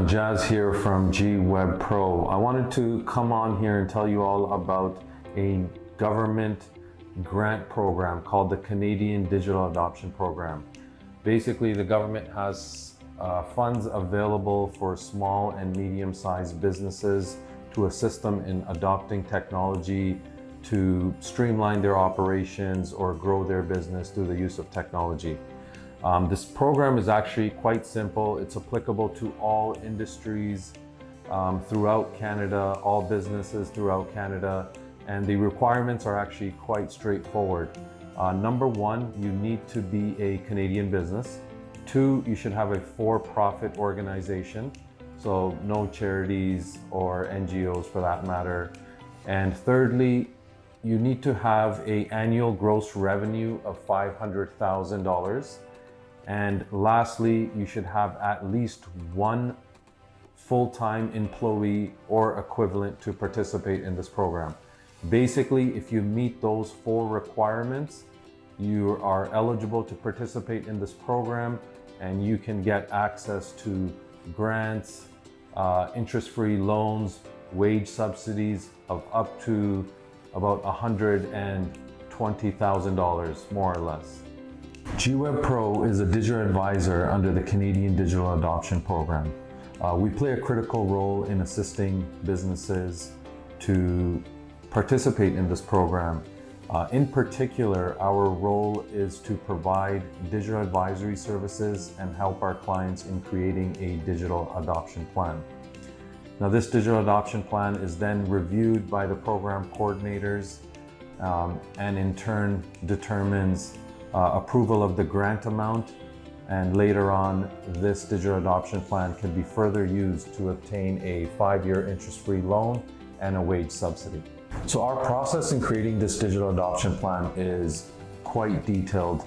everyone, Jas here from GWeb Pro. I wanted to come on here and tell you all about a government grant program called the Canadian Digital Adoption Program. Basically, the government has funds available for small and medium-sized businesses to assist them in adopting technology to streamline their operations or grow their business through the use of technology. This program is actually quite simple. It's applicable to all industries throughout Canada, all businesses throughout Canada, and the requirements are actually quite straightforward. Number one, you need to be a Canadian business. Two, you should have a for-profit organization, so no charities or NGOs for that matter. And thirdly, you need to have an annual gross revenue of $500,000. And lastly, you should have at least one full-time employee or equivalent to participate in this program. Basically, if you meet those four requirements, you are eligible to participate in this program and you can get access to grants, interest-free loans, wage subsidies of up to about $120,000, more or less. GWeb Pro is a digital advisor under the Canadian Digital Adoption Program. We play a critical role in assisting businesses to participate in this program. In particular, our role is to provide digital advisory services and help our clients in creating a digital adoption plan. Now, this digital adoption plan is then reviewed by the program coordinators and in turn determines approval of the grant amount, and later on this digital adoption plan can be further used to obtain a 5-year interest-free loan and a wage subsidy. So our process in creating this digital adoption plan is quite detailed.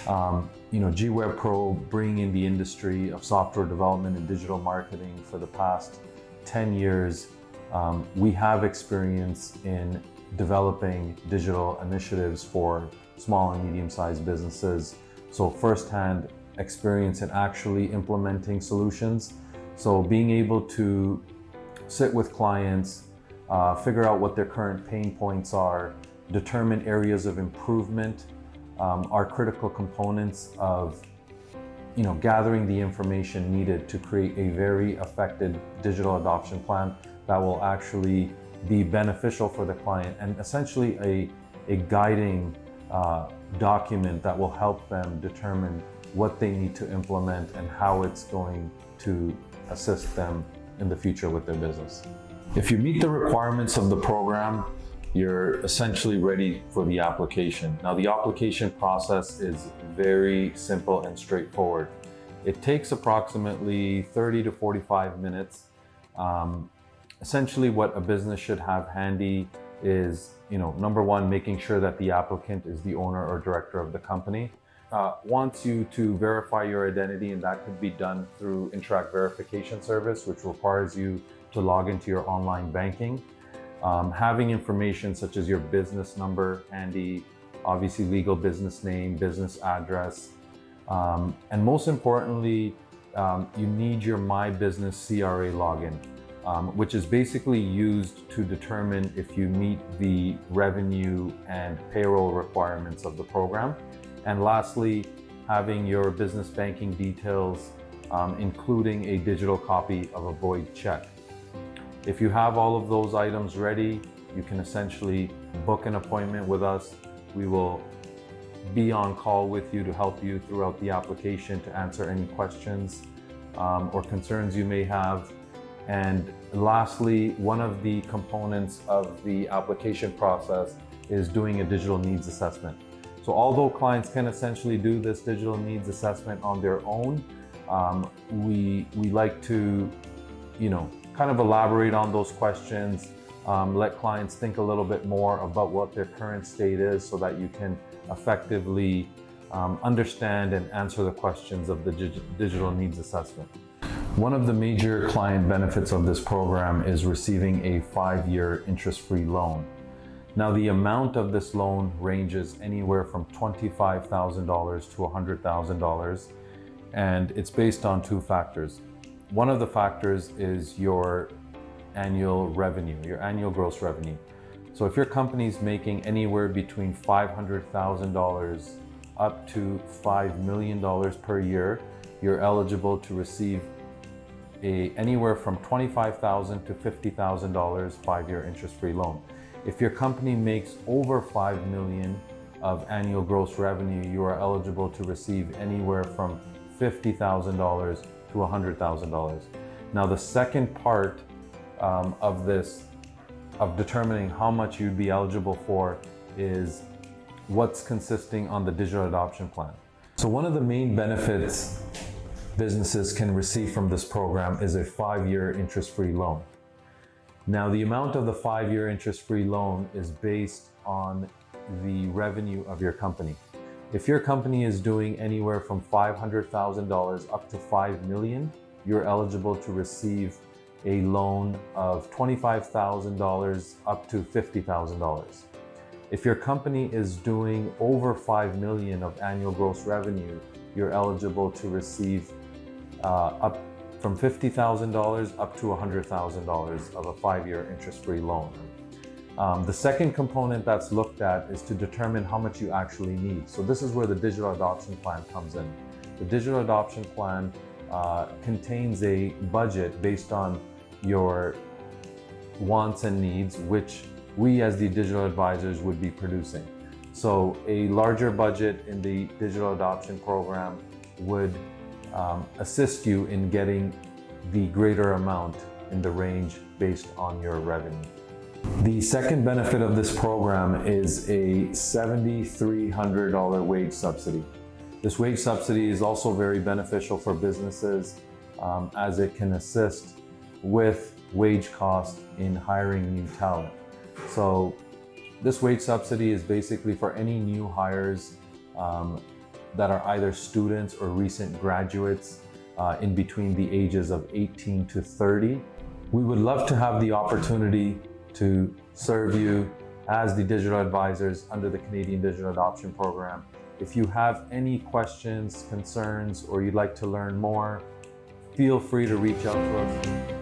GWeb Pro, bringing in the industry of software development and digital marketing for the past 10 years, we have experience in developing digital initiatives for small and medium-sized businesses. So firsthand experience in actually implementing solutions. So being able to sit with clients, figure out what their current pain points are, determine areas of improvement, are critical components of gathering the information needed to create a very effective digital adoption plan that will actually be beneficial for the client and essentially a guiding document that will help them determine what they need to implement and how it's going to assist them in the future with their business. If you meet the requirements of the program, you're essentially ready for the application. Now, the application process is very simple and straightforward. It takes approximately 30 to 45 minutes. Essentially what a business should have handy is, number one, making sure that the applicant is the owner or director of the company. Wants you to verify your identity, and that could be done through Interact Verification Service, which requires you to log into your online banking. Having information such as your business number handy, obviously legal business name, business address, and most importantly, you need your My Business CRA login. Which is basically used to determine if you meet the revenue and payroll requirements of the program. And lastly, having your business banking details, including a digital copy of a void check. If you have all of those items ready, you can essentially book an appointment with us. We will be on call with you to help you throughout the application to answer any questions or concerns you may have. And lastly, one of the components of the application process is doing a digital needs assessment. So although clients can essentially do this digital needs assessment on their own, we like to, kind of elaborate on those questions, let clients think a little bit more about what their current state is so that you can effectively understand and answer the questions of the digital needs assessment. One of the major client benefits of this program is receiving a 5-year interest-free loan. Now, the amount of this loan ranges anywhere from $25,000 to $100,000, and it's based on two factors. One of the factors is your annual revenue, your annual gross revenue. So if your company is making anywhere between $500,000 up to $5 million per year, you're eligible to receive anywhere from $25,000 to $50,000 5-year interest-free loan. If your company makes over $5 million of annual gross revenue, you are eligible to receive anywhere from $50,000 to $100,000. Now, the second part of determining how much you'd be eligible for is what's consisting on the digital adoption plan. So one of the main benefits businesses can receive from this program is a 5-year interest-free loan. Now, the amount of the 5-year interest-free loan is based on the revenue of your company. If your company is doing anywhere from $500,000 up to $5 million, you're eligible to receive a loan of $25,000 up to $50,000. If your company is doing over $5 million of annual gross revenue, you're eligible to receive up from $50,000 up to $100,000 of a 5-year interest-free loan. The second component that's looked at is to determine how much you actually need. So this is where the digital adoption plan comes in. The digital adoption plan contains a budget based on your wants and needs, which we as the digital advisors would be producing. So a larger budget in the digital adoption program would assist you in getting the greater amount in the range based on your revenue. The second benefit of this program is a $7,300 wage subsidy. This wage subsidy is also very beneficial for businesses as it can assist with wage costs in hiring new talent. So this wage subsidy is basically for any new hires that are either students or recent graduates in between the ages of 18 to 30. We would love to have the opportunity to serve you as the digital advisors under the Canadian Digital Adoption Program. If you have any questions, concerns, or you'd like to learn more, feel free to reach out to us.